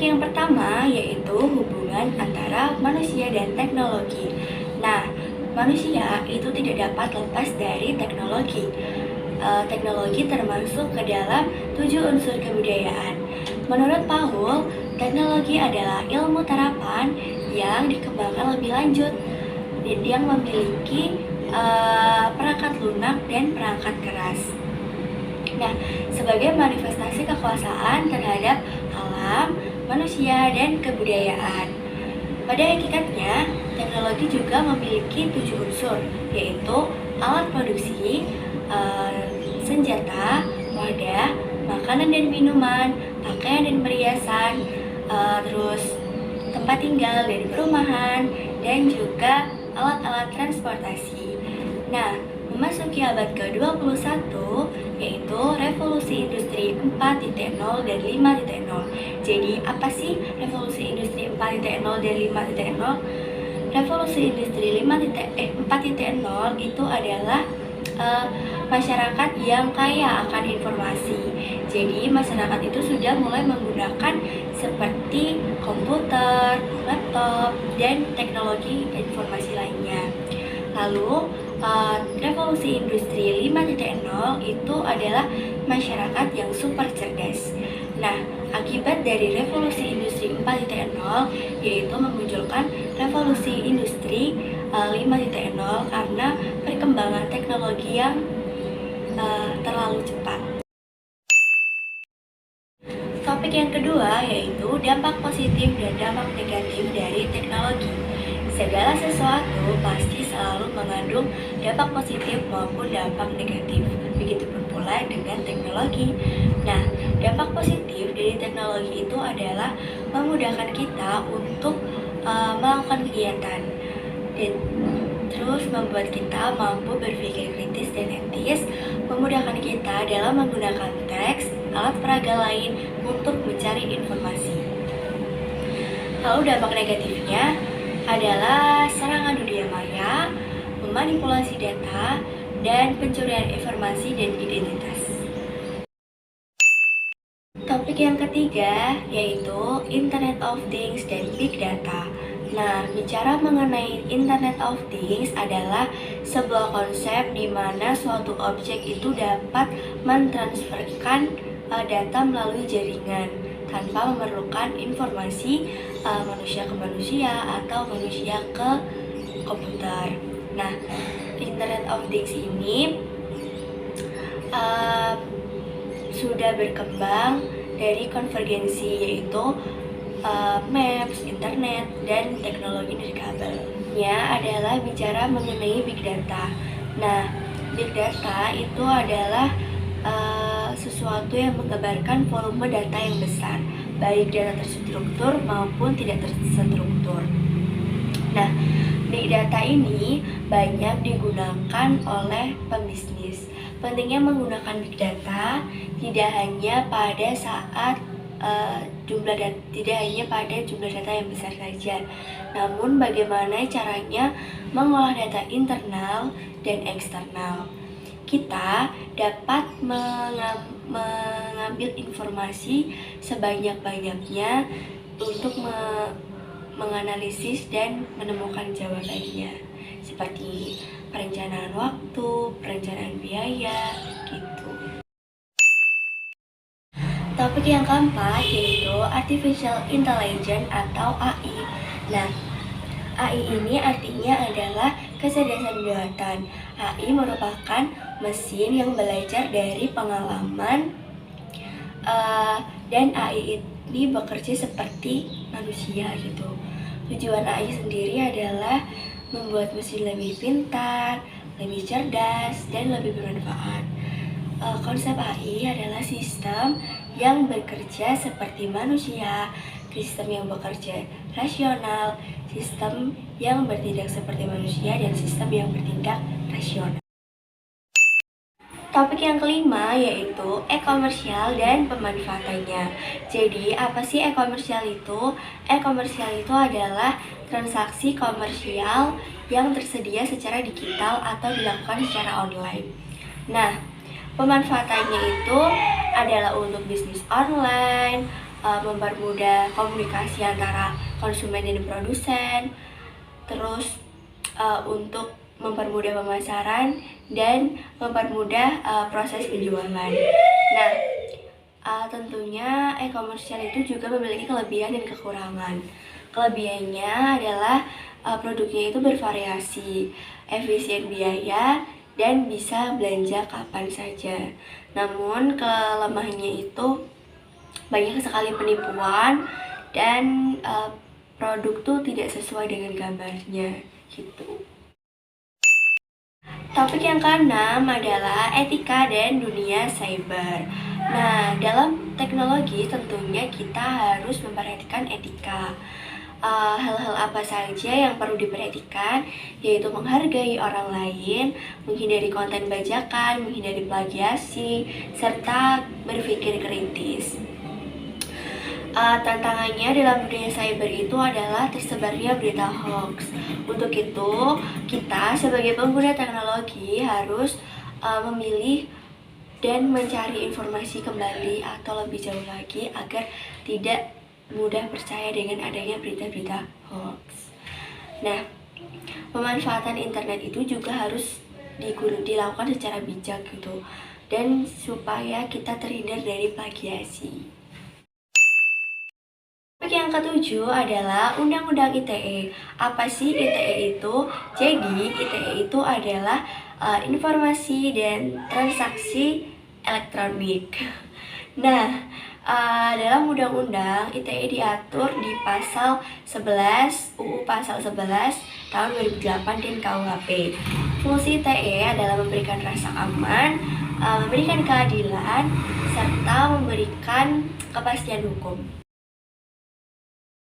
yang pertama yaitu hubungan antara manusia dan teknologi. Nah, manusia itu tidak dapat lepas dari teknologi. Teknologi termasuk ke dalam 7 unsur kebudayaan. Menurut Paul, teknologi adalah ilmu terapan yang dikembangkan lebih lanjut, yang memiliki perangkat lunak dan perangkat keras. Nah, sebagai manifestasi kekuasaan terhadap alam, manusia, dan kebudayaan. Pada hakikatnya, teknologi juga memiliki 7 unsur, yaitu alat produksi, senjata, wadah, makanan dan minuman, pakaian dan perhiasan, terus tempat tinggal dan perumahan, dan juga alat-alat transportasi. Nah, memasuki abad ke-21 yaitu revolusi industri 4.0 dan 5.0. Jadi apa sih revolusi industri 4.0 dan 5.0? Revolusi industri 4.0 itu adalah masyarakat yang kaya akan informasi. Jadi masyarakat itu sudah mulai menggunakan seperti komputer, laptop, dan teknologi informasi lainnya. Lalu revolusi industri 5.0 itu adalah masyarakat yang super cerdas. Nah, akibat dari revolusi industri 4.0 yaitu memunculkan revolusi industri 5.0 karena perkembangan teknologi yang terlalu cepat. Topik yang kedua yaitu dampak positif dan dampak negatif dari teknologi. Segala sesuatu pasti selalu mengandung dampak positif maupun dampak negatif. Begitupun pula dengan teknologi. Nah, dampak positif dari teknologi itu adalah memudahkan kita untuk melakukan kegiatan dan terus membuat kita mampu berpikir kritis dan etis, memudahkan kita dalam menggunakan teks, alat peraga lain untuk mencari informasi. Lalu dampak negatifnya adalah serangan dunia maya, memanipulasi data, dan pencurian informasi dan identitas. Topik yang ketiga yaitu Internet of Things dan Big Data. Nah, bicara mengenai Internet of Things adalah sebuah konsep di mana suatu objek itu dapat mentransferkan data melalui jaringan tanpa memerlukan informasi manusia ke manusia atau manusia ke komputer. Nah, Internet of Things ini sudah berkembang dari konvergensi yaitu maps, internet, dan teknologi nirkabelnya adalah bicara mengenai big data. Nah, big data itu adalah sesuatu yang menggambarkan volume data yang besar, baik data terstruktur maupun tidak terstruktur. Nah, big data ini banyak digunakan oleh pembisnis. Pentingnya menggunakan big data tidak hanya pada saat tidak hanya pada jumlah data yang besar saja, namun bagaimana caranya mengolah data internal dan eksternal. Kita dapat mengambil informasi sebanyak-banyaknya untuk menganalisis dan menemukan jawabannya, seperti perencanaan waktu, perencanaan biaya, gitu. Topik yang keempat yaitu Artificial Intelligence atau AI. Nah, AI ini artinya adalah kecerdasan buatan. AI merupakan mesin yang belajar dari pengalaman dan AI ini bekerja seperti manusia gitu. Tujuan AI sendiri adalah membuat mesin lebih pintar, lebih cerdas, dan lebih bermanfaat. Konsep AI adalah sistem yang bekerja seperti manusia, sistem yang bekerja rasional, sistem yang bertindak seperti manusia, dan sistem yang bertindak rasional. Topik yang kelima yaitu e-komersial dan pemanfaatannya. Jadi, apa sih e-komersial itu? E-komersial itu adalah transaksi komersial yang tersedia secara digital atau dilakukan secara online. Nah, pemanfaatannya itu adalah untuk bisnis online, mempermudah komunikasi antara konsumen dan produsen, terus untuk mempermudah pemasaran dan mempermudah proses penjualan. Nah, tentunya e-commerce itu juga memiliki kelebihan dan kekurangan. Kelebihannya adalah produknya itu bervariasi, efisien biaya, dan bisa belanja kapan saja. Namun kelemahannya itu banyak sekali penipuan dan produk tuh tidak sesuai dengan gambarnya gitu. Topik yang keenam adalah etika dan dunia cyber. Nah, dalam teknologi tentunya kita harus memperhatikan etika. Hal-hal apa saja yang perlu diperhatikan, yaitu menghargai orang lain, menghindari konten bajakan, menghindari plagiasi, serta berpikir kritis. Tantangannya dalam dunia cyber itu adalah tersebarnya berita hoax. Untuk itu, kita sebagai pengguna teknologi harus memilih dan mencari informasi kembali atau lebih jauh lagi agar tidak mudah percaya dengan adanya berita-berita hoax. Nah, pemanfaatan internet itu juga harus dilakukan secara bijak gitu, dan supaya kita terhindar dari plagiasi. Yang ketujuh adalah Undang-Undang ITE. Apa sih ITE itu? Jadi, ITE itu adalah informasi dan transaksi elektronik. Nah, dalam Undang-Undang ITE diatur di pasal 11 UU pasal 11 tahun 2008 dan KUHP. Fungsi ITE adalah memberikan rasa aman, memberikan keadilan, serta memberikan kepastian hukum.